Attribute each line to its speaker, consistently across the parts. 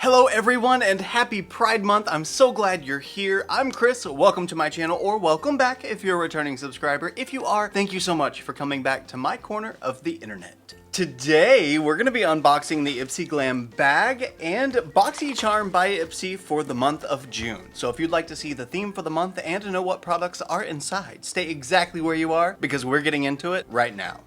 Speaker 1: Hello everyone and happy Pride Month. I'm so glad you're here. I'm Chris. Welcome to my channel, or welcome back if you're a returning subscriber. If you are, thank you so much for coming back to my corner of the internet. Today, we're going to be unboxing the IPSY Glam Bag and Boxycharm by IPSY for the month of June. So if you'd like to see the theme for the month and to know what products are inside, stay exactly where you are because we're getting into it right now.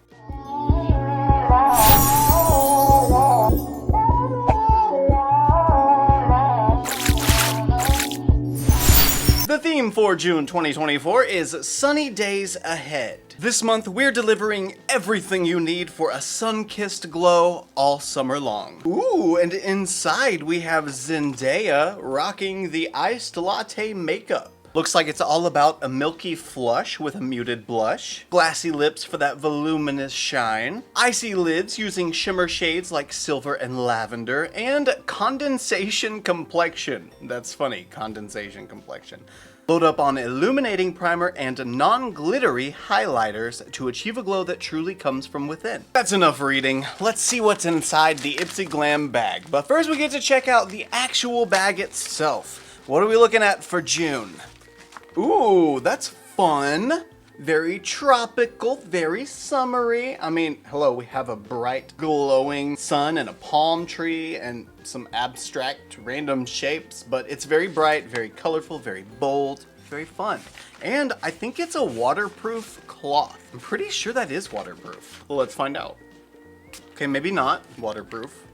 Speaker 1: The theme for June 2024 is Sunny Days Ahead. This month, we're delivering everything you need for a sun-kissed glow all summer long. Ooh, and inside we have Zendaya rocking the iced latte makeup. Looks like it's all about a milky flush with a muted blush, glassy lips for that voluminous shine, icy lids using shimmer shades like silver and lavender, and condensation complexion. That's funny, condensation complexion. Load up on illuminating primer and non-glittery highlighters to achieve a glow that truly comes from within. That's enough reading. Let's see what's inside the IPSY Glam Bag. But first we get to check out the actual bag itself. What are we looking at for June? Ooh, that's fun. Very tropical, very summery. I mean, hello, we have a bright, glowing sun and a palm tree and some abstract, random shapes, but it's very bright, very colorful, very bold, very fun. And I think it's a waterproof cloth. I'm pretty sure that is waterproof. Well, let's find out. Okay, maybe not waterproof.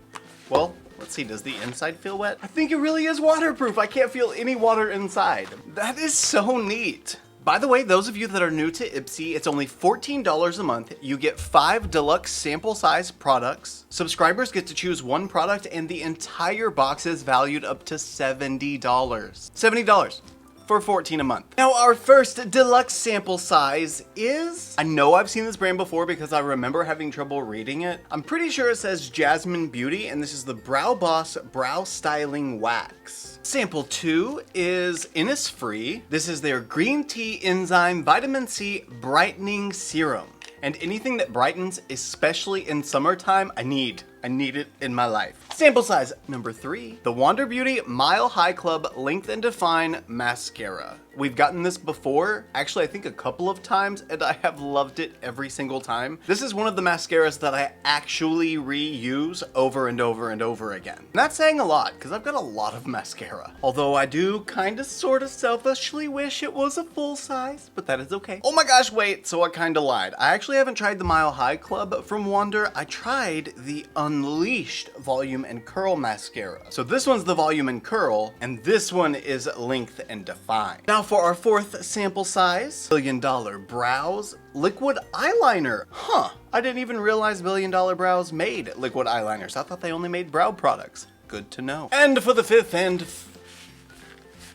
Speaker 1: Well, let's see, does the inside feel wet? I think it really is waterproof. I can't feel any water inside. That is so neat. By the way, those of you that are new to IPSY, it's only $14 a month. You get 5 deluxe sample size products. Subscribers get to choose one product and the entire box is valued up to $70. $70 for $14 a month. Now our first deluxe sample size is, I know I've seen this brand before because I remember having trouble reading it. I'm pretty sure it says Jasmine Beauty, and this is the Brow Boss Brow Styling Wax. Sample 2 is Innisfree. This is their Green Tea Enzyme Vitamin C Brightening Serum. And anything that brightens, especially in summertime, I need it in my life. Sample size number 3, the Wander Beauty Mile High Club Length and Define Mascara. We've gotten this before, actually I think a couple of times, and I have loved it every single time. This is one of the mascaras that I actually reuse over and over and over again. Not saying a lot, because I've got a lot of mascara. Although I do kinda sorta selfishly wish it was a full size, but that is okay. Oh my gosh, wait, so I kinda lied. I actually haven't tried the Mile High Club from Wander. I tried the Unleashed Volume and Curl Mascara. So this one's the Volume and Curl, and this one is Length and Define. Now for our fourth sample size, $1 Billion Brows Liquid Eyeliner. Huh, I didn't even realize $1 Billion Brows made liquid eyeliners. I thought they only made brow products. Good to know. And for the fifth and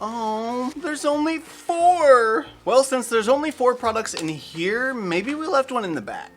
Speaker 1: oh, there's only 4. Well, since there's only 4 products in here, maybe we left one in the bag.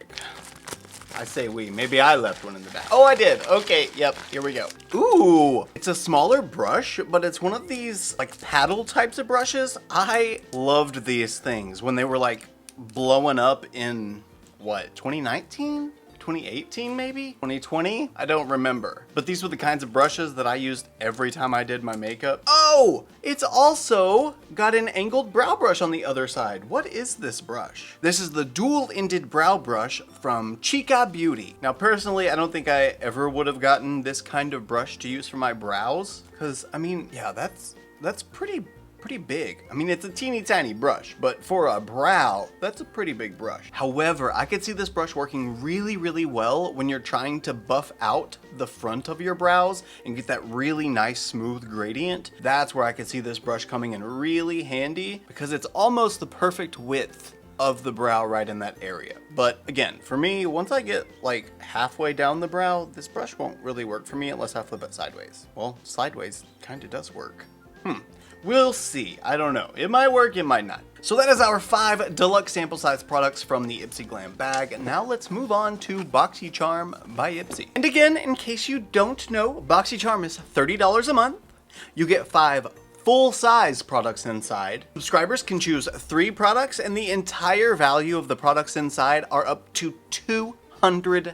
Speaker 1: I say we, maybe I left one in the bag. Oh, I did. Okay, yep, here we go. Ooh, it's a smaller brush, but it's one of these like paddle types of brushes. I loved these things when they were like blowing up in what, 2019? 2018 maybe? 2020? I don't remember. But these were the kinds of brushes that I used every time I did my makeup. Oh, it's also got an angled brow brush on the other side. What is this brush? This is the dual-ended brow brush from Chica Beauty. Now personally, I don't think I ever would have gotten this kind of brush to use for my brows. Cause I mean, yeah, that's pretty big. I mean, it's a teeny tiny brush, but for a brow, that's a pretty big brush. However, I could see this brush working really, really well when you're trying to buff out the front of your brows and get that really nice smooth gradient. That's where I could see this brush coming in really handy because it's almost the perfect width of the brow right in that area. But again, for me, once I get like halfway down the brow, this brush won't really work for me unless I flip it sideways. Well, sideways kind of does work. We'll see. I don't know. It might work, it might not. So that is our 5 deluxe sample size products from the IPSY Glam Bag. Now let's move on to Boxycharm by IPSY. And again, in case you don't know, Boxycharm is $30 a month. You get 5 full-size products inside. Subscribers can choose 3 products, and the entire value of the products inside are up to $200.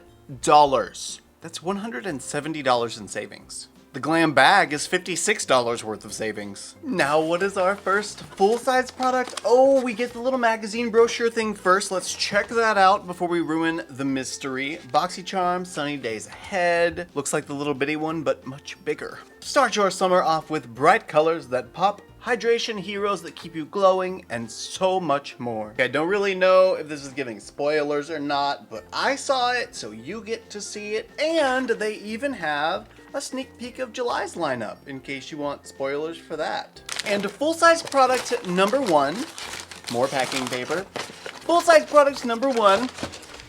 Speaker 1: That's $170 in savings. The Glam Bag is $56 worth of savings. Now what is our first full-size product? Oh, we get the little magazine brochure thing first. Let's check that out before we ruin the mystery. Boxycharm, Sunny Days Ahead. Looks like the little bitty one, but much bigger. Start your summer off with bright colors that pop, hydration heroes that keep you glowing, and so much more. Okay, I don't really know if this is giving spoilers or not, but I saw it, so you get to see it. And they even have a sneak peek of July's lineup in case you want spoilers for that. And full-size product number one, more packing paper. Full-size product number one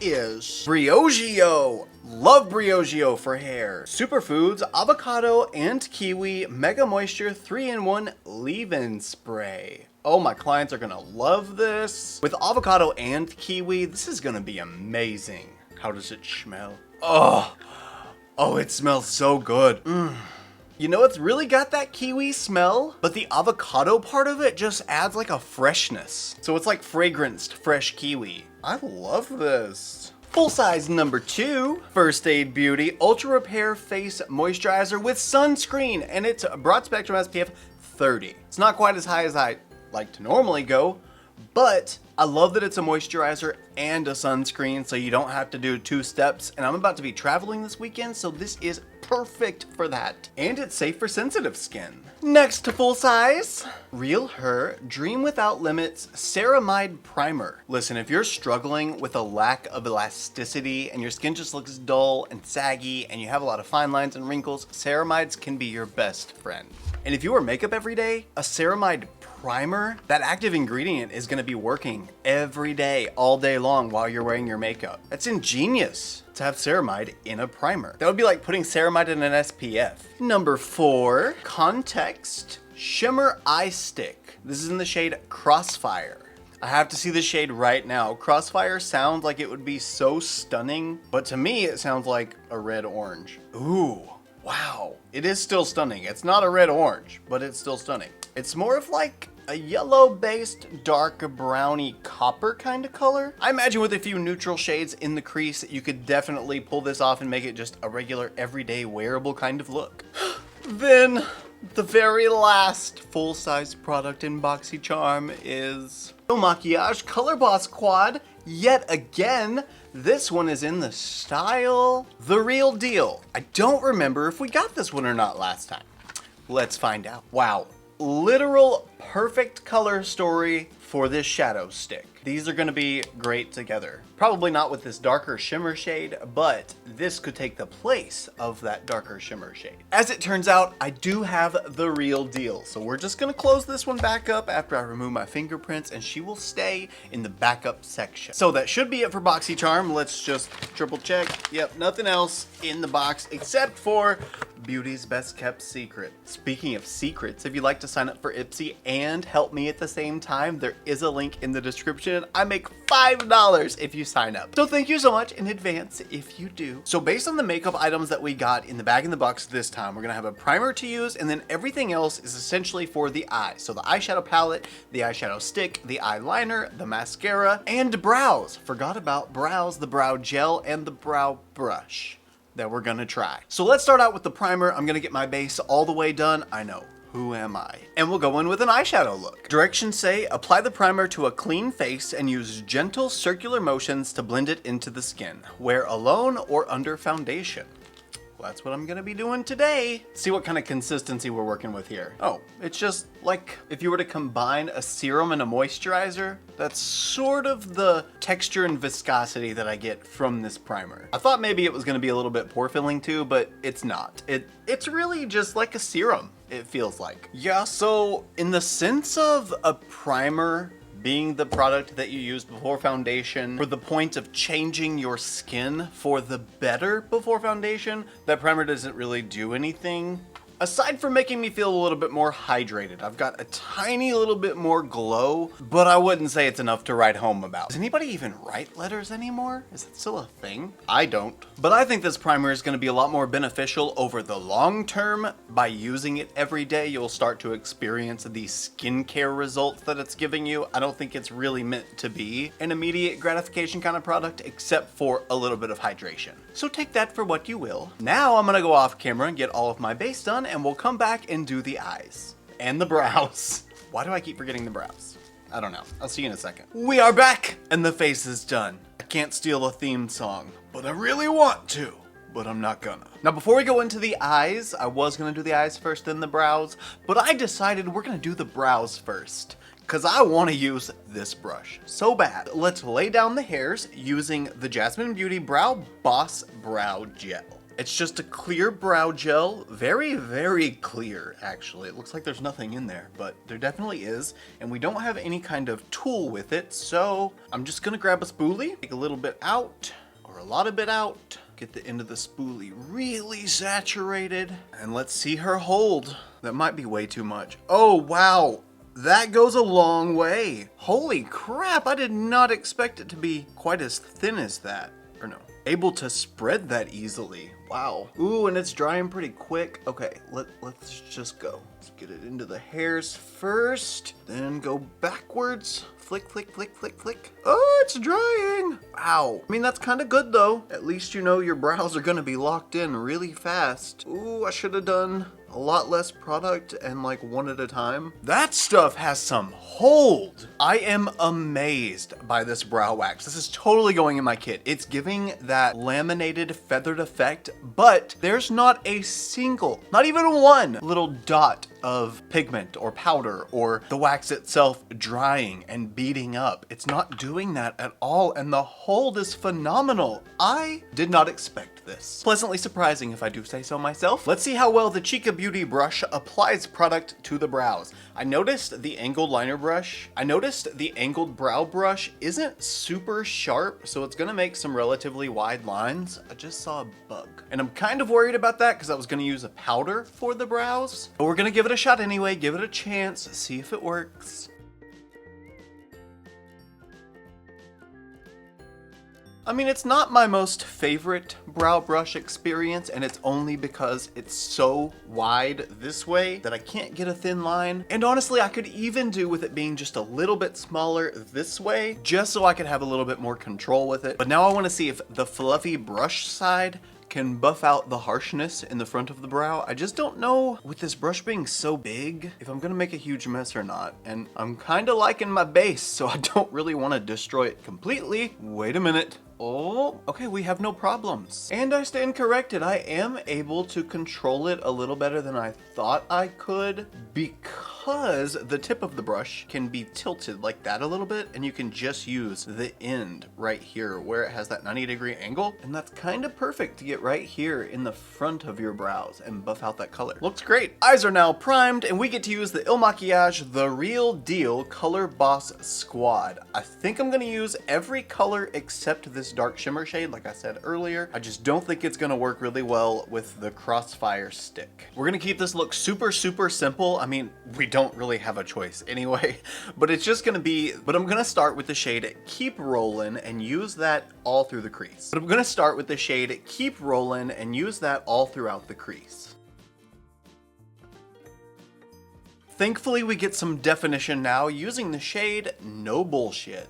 Speaker 1: is Briogeo. Love Briogeo for hair. Superfoods, avocado, and kiwi Mega Moisture 3-in-1 leave-in spray. Oh, my clients are gonna love this. With avocado and kiwi, this is gonna be amazing. How does it smell? Oh, it smells so good. You know, it's really got that kiwi smell, but the avocado part of it just adds like a freshness. So it's like fragranced fresh kiwi. I love this. Full size number two, First Aid Beauty Ultra Repair Face Moisturizer with sunscreen, and it's broad spectrum SPF 30. It's not quite as high as I like to normally go, but I love that it's a moisturizer and a sunscreen, so you don't have to do 2 steps. And I'm about to be traveling this weekend, so this is perfect for that. And it's safe for sensitive skin. Next to full size, Real Her Dream Without Limits Ceramide Primer. Listen, if you're struggling with a lack of elasticity and your skin just looks dull and saggy and you have a lot of fine lines and wrinkles, ceramides can be your best friend. And if you wear makeup every day, a ceramide primer, that active ingredient is gonna be working every day, all day long while you're wearing your makeup. That's ingenious to have ceramide in a primer. That would be like putting ceramide in an SPF. Number 4, Context Shimmer Eye Stick. This is in the shade Crossfire. I have to see the shade right now. Crossfire sounds like it would be so stunning, but to me it sounds like a red orange. Ooh. Wow, it is still stunning. It's not a red orange, but it's still stunning. It's more of like a yellow-based dark browny copper kind of color. I imagine with a few neutral shades in the crease, you could definitely pull this off and make it just a regular everyday wearable kind of look. Then the very last full-size product in Boxycharm is No Maquillage Color Boss Quad. Yet again, this one is in the style The Real Deal. I don't remember if we got this one or not last time. Let's find out. Wow, literal perfect color story for this shadow stick. These are gonna be great together. Probably not with this darker shimmer shade, but this could take the place of that darker shimmer shade. As it turns out, I do have The Real Deal. So we're just gonna close this one back up after I remove my fingerprints, and she will stay in the backup section. So that should be it for Boxycharm. Let's just triple check. Yep, nothing else in the box except for Beauty's Best Kept Secret. Speaking of secrets, if you'd like to sign up for IPSY and help me at the same time, there is a link in the description. I make $5 if you sign up. So thank you so much in advance if you do. So based on the makeup items that we got in the bag in the box this time, we're gonna have a primer to use, and then everything else is essentially for the eyes. So the eyeshadow palette, the eyeshadow stick, the eyeliner, the mascara, and brows. Forgot about brows, the brow gel, and the brow brush that we're gonna try. So let's start out with the primer. I'm gonna get my base all the way done. I know. Who am I? And we'll go in with an eyeshadow look. Directions say, apply the primer to a clean face and use gentle circular motions to blend it into the skin. Wear alone or under foundation. Well, that's what I'm gonna be doing today. See what kind of consistency we're working with here. Oh, it's just like if you were to combine a serum and a moisturizer, that's sort of the texture and viscosity that I get from this primer. I thought maybe it was gonna be a little bit pore filling too, but it's not. It's really just like a serum, it feels like. Yeah, so in the sense of a primer being the product that you use before foundation for the point of changing your skin for the better before foundation, that primer doesn't really do anything. Aside from making me feel a little bit more hydrated, I've got a tiny little bit more glow, but I wouldn't say it's enough to write home about. Does anybody even write letters anymore? Is it still a thing? I don't. But I think this primer is gonna be a lot more beneficial over the long term. By using it every day, you'll start to experience the skincare results that it's giving you. I don't think it's really meant to be an immediate gratification kind of product, except for a little bit of hydration. So take that for what you will. Now I'm gonna go off camera and get all of my base done, and we'll come back and do the eyes. And the brows. Why do I keep forgetting the brows? I don't know. I'll see you in a second. We are back, and the face is done. I can't steal a theme song, but I really want to. But I'm not gonna. Now before we go into the eyes, I was gonna do the eyes first, then the brows, but I decided we're gonna do the brows first, because I want to use this brush so bad. Let's lay down the hairs using the Jasmine Beauty Brow Boss Brow Gel. It's just a clear brow gel, very, very clear actually. It looks like there's nothing in there, but there definitely is, and we don't have any kind of tool with it, so I'm just gonna grab a spoolie, take a little bit out, or a lot of it out, get the end of the spoolie really saturated, and let's see her hold. That might be way too much. Oh, wow. That goes a long way. Holy crap, I did not expect it to be quite as thin as that. Or no, able to spread that easily. Wow. Ooh, and it's drying pretty quick. Okay, let's just go. Let's get it into the hairs first, then go backwards. Flick, flick, flick, flick, flick. Oh, it's drying. Wow. I mean, that's kind of good though. At least you know your brows are gonna be locked in really fast. Ooh, I should have done a lot less product and like one at a time. That stuff has some hold. I am amazed by this brow wax. This is totally going in my kit. It's giving that laminated feathered effect, but there's not a single, not even one little dot of pigment or powder or the wax itself drying and beating up. It's not doing that at all, and the hold is phenomenal. I did not expect this. Pleasantly surprising if I do say so myself. Let's see how well the Chica Beauty brush applies product to the brows. I noticed the angled liner brush. I noticed the angled brow brush isn't super sharp, so it's gonna make some relatively wide lines. I just saw a bug. And I'm kind of worried about that because I was gonna use a powder for the brows. But we're gonna give it a shot anyway, give it a chance, see if it works. I mean, it's not my most favorite brow brush experience, and it's only because it's so wide this way that I can't get a thin line. And honestly, I could even do with it being just a little bit smaller this way, just so I could have a little bit more control with it. But now I want to see if the fluffy brush side can buff out the harshness in the front of the brow. I just don't know, with this brush being so big, if I'm gonna make a huge mess or not. And I'm kind of liking my base, so I don't really want to destroy it completely. Wait a minute. Oh, okay, we have no problems. And I stand corrected. I am able to control it a little better than I thought I could, because the tip of the brush can be tilted like that a little bit, and you can just use the end right here where it has that 90-degree angle, and that's kind of perfect to get right here in the front of your brows and buff out that color. Looks great. Eyes are now primed, and we get to use the Il Makiage The Real Deal Color Boss Squad. I think I'm gonna use every color except this dark shimmer shade, like I said earlier. I just don't think it's gonna work really well with the Crossfire stick. We're gonna keep this look super, super simple. I mean, we don't really have a choice anyway, but it's just gonna be, but I'm gonna start with the shade Keep Rollin' and use that all through the crease. But I'm gonna start with the shade Keep Rollin' and use that all throughout the crease. Thankfully, we get some definition now using the shade No Bullshit.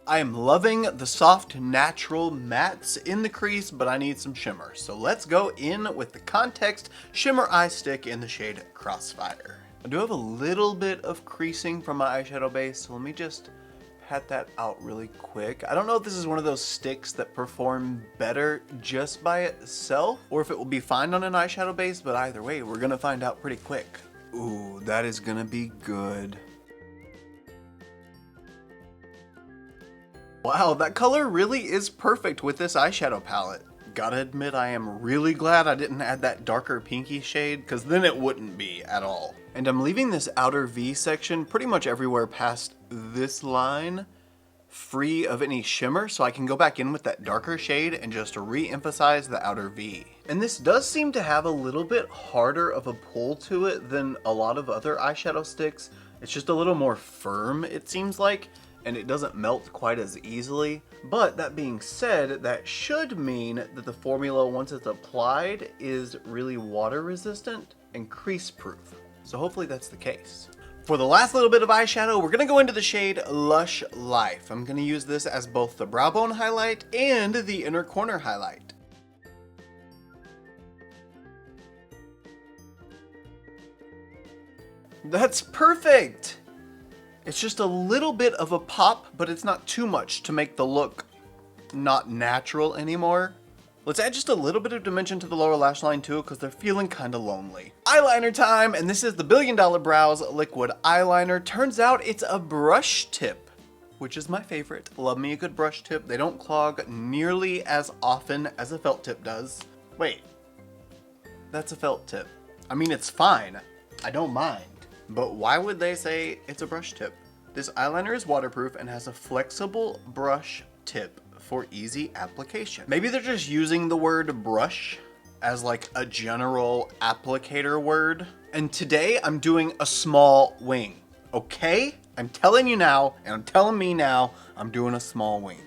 Speaker 1: I am loving the soft, natural mattes in the crease, but I need some shimmer. So let's go in with the Context Shimmer Eye Stick in the shade Crossfire. I do have a little bit of creasing from my eyeshadow base, so let me just pat that out really quick. I don't know if this is one of those sticks that perform better just by itself, or if it will be fine on an eyeshadow base, but either way, we're gonna find out pretty quick. Ooh, that is gonna be good. Wow, that color really is perfect with this eyeshadow palette. Gotta admit, I am really glad I didn't add that darker pinky shade, because then it wouldn't be at all. And I'm leaving this outer V section pretty much everywhere past this line free of any shimmer, so I can go back in with that darker shade and just re-emphasize the outer V. And this does seem to have a little bit harder of a pull to it than a lot of other eyeshadow sticks. It's just a little more firm, it seems like, and it doesn't melt quite as easily. But that being said, that should mean that the formula, once it's applied, is really water resistant and crease proof. so hopefully that's the case. For the last little bit of eyeshadow, we're gonna go into the shade Lush Life. I'm gonna use this as both the brow bone highlight and the inner corner highlight. That's perfect! It's just a little bit of a pop, but it's not too much to make the look not natural anymore. Let's add just a little bit of dimension to the lower lash line too, because they're feeling kind of lonely. Eyeliner time, and this is the Billion Dollar Brows liquid eyeliner. Turns out it's a brush tip, which is my favorite. Love me a good brush tip. They don't clog nearly as often as a felt tip does. Wait, that's a felt tip. I mean, it's fine. I don't mind. But why would they say it's a brush tip? This eyeliner is waterproof and has a flexible brush tip for easy application. Maybe they're just using the word brush as like a general applicator word. And today I'm doing a small wing, okay? I'm telling you now, and I'm telling me now, I'm doing a small wing.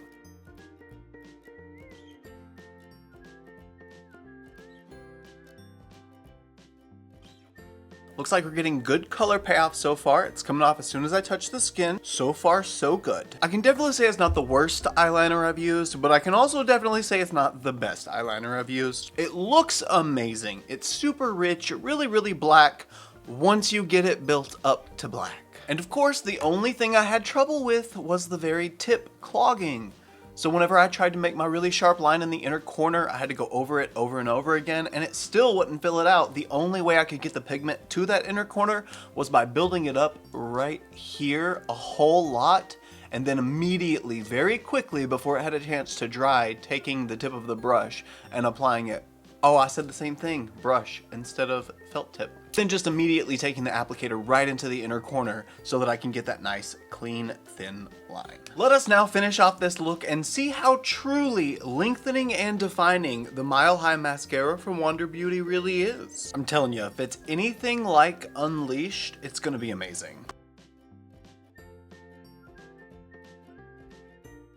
Speaker 1: Looks like we're getting good color payoff so far. It's coming off as soon as I touch the skin. So far, so good. I can definitely say it's not the worst eyeliner I've used, but I can also definitely say it's not the best eyeliner I've used. It looks amazing. It's super rich, really, really black once you get it built up to black. And of course, the only thing I had trouble with was the very tip clogging. So whenever I tried to make my really sharp line in the inner corner, I had to go over it over and over again, and it still wouldn't fill it out. The only way I could get the pigment to that inner corner was by building it up right here a whole lot, and then immediately, very quickly, before it had a chance to dry, taking the tip of the brush and applying it. Oh, I said the same thing, brush instead of felt tip. Then just immediately taking the applicator right into the inner corner so that I can get that nice, clean, thin line. Let us now finish off this look and see how truly lengthening and defining the Mile High Mascara from Wander Beauty really is. I'm telling you, if it's anything like Unleashed, it's gonna be amazing.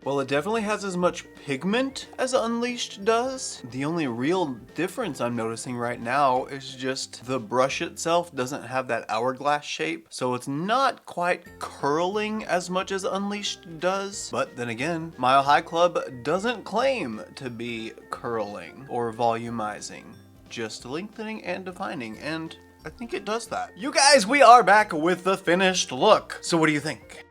Speaker 1: Well, it definitely has as much pigment as Unleashed does. The only real difference I'm noticing right now is just the brush itself doesn't have that hourglass shape, so it's not quite curling as much as Unleashed does. But then again, Mile High Club doesn't claim to be curling or volumizing, just lengthening and defining, and I think it does that. You guys, we are back with the finished look. So what do you think?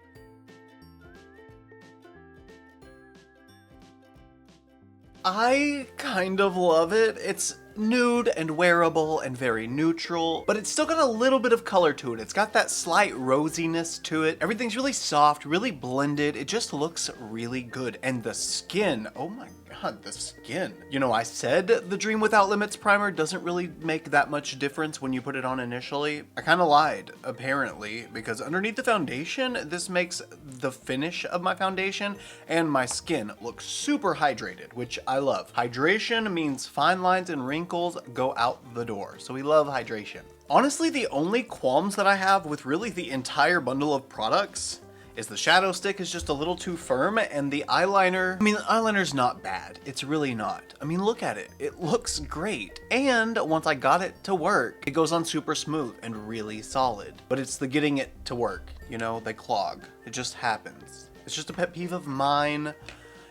Speaker 1: I kind of love it. It's nude and wearable and very neutral, but it's still got a little bit of color to it. It's got that slight rosiness to it. Everything's really soft, really blended. It just looks really good. And the skin, oh my God, the skin. You know, I said the Dream Without Limits primer doesn't really make that much difference when you put it on initially. I kind of lied, apparently, because underneath the foundation, this makes the finish of my foundation and my skin look super hydrated, which I love. Hydration means fine lines and wrinkles go out the door, so we love hydration. Honestly, the only qualms that I have with really the entire bundle of products is the shadow stick is just a little too firm, and the eyeliner, I mean, the eyeliner's not bad. It's really not. I mean, look at it. It looks great. And once I got it to work, it goes on super smooth and really solid. But it's the getting it to work, you know, they clog. It just happens. It's just a pet peeve of mine.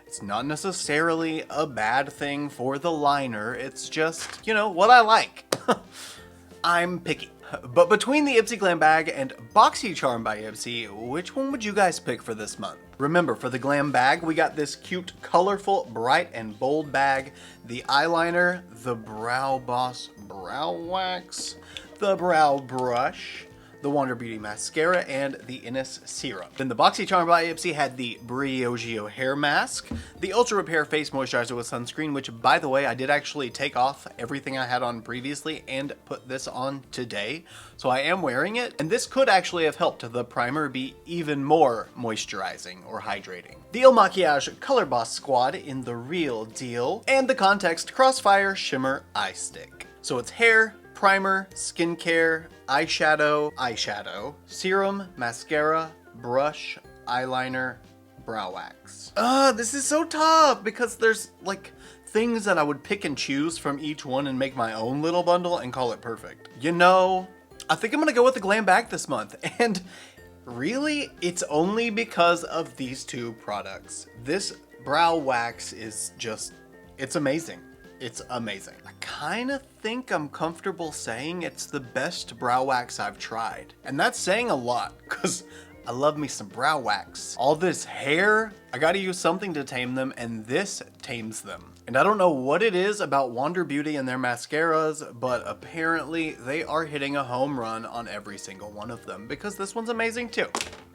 Speaker 1: It's not necessarily a bad thing for the liner. It's just, you know, what I like. I'm picky. But between the IPSY Glam Bag and Boxycharm by IPSY, which one would you guys pick for this month? Remember, for the Glam Bag, we got this cute, colorful, bright, and bold bag, the eyeliner, the Brow Boss Brow Wax, the Brow Brush, the Wander Beauty Mascara, and the Innis Serum. Then the Boxycharm by IPSY had the Briogeo Hair Mask, the Ultra Repair Face Moisturizer with Sunscreen, which, by the way, I did actually take off everything I had on previously and put this on today, so I am wearing it, and this could actually have helped the primer be even more moisturizing or hydrating. The Il Makiage Color Boss Squad in the Real Deal, and the Context Crossfire Shimmer Eye Stick. So it's hair, primer, skincare, eyeshadow, serum, mascara, brush, eyeliner, brow wax. This is so tough because there's like things that I would pick and choose from each one and make my own little bundle and call it perfect. You know, I think I'm gonna go with the Glam Bag this month, and really, it's only because of these two products. This brow wax is just, it's amazing. It's amazing. I kind of think I'm comfortable saying it's the best brow wax I've tried. And that's saying a lot, because I love me some brow wax. All this hair, I gotta use something to tame them, and this tames them. And I don't know what it is about Wander Beauty and their mascaras, but apparently they are hitting a home run on every single one of them, because this one's amazing too.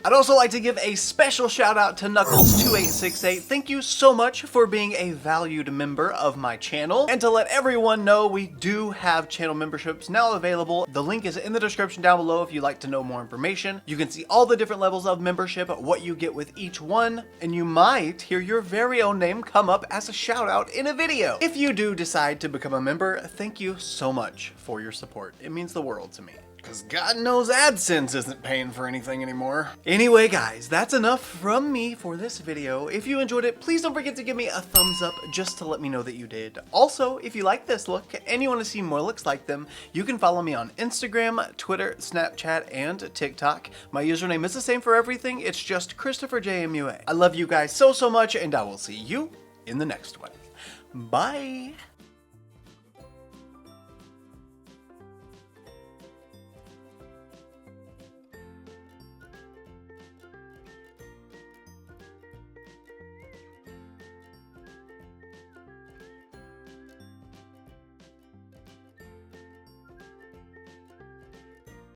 Speaker 1: I'd also like to give a special shout out to Knuckles2868. Thank you so much for being a valued member of my channel. And to let everyone know, we do have channel memberships now available. The link is in the description down below if you'd like to know more information. You can see all the different levels of membership, what you get with each one, and you might hear your very own name come up as a shout out in a video. If you do decide to become a member, thank you so much for your support. It means the world to me. Because God knows AdSense isn't paying for anything anymore. Anyway, guys, that's enough from me for this video. If you enjoyed it, please don't forget to give me a thumbs up just to let me know that you did. Also, if you like this look and you want to see more looks like them, you can follow me on Instagram, Twitter, Snapchat, and TikTok. My username is the same for everything. It's just ChristopherJMUA. I love you guys so much, and I will see you in the next one. Bye.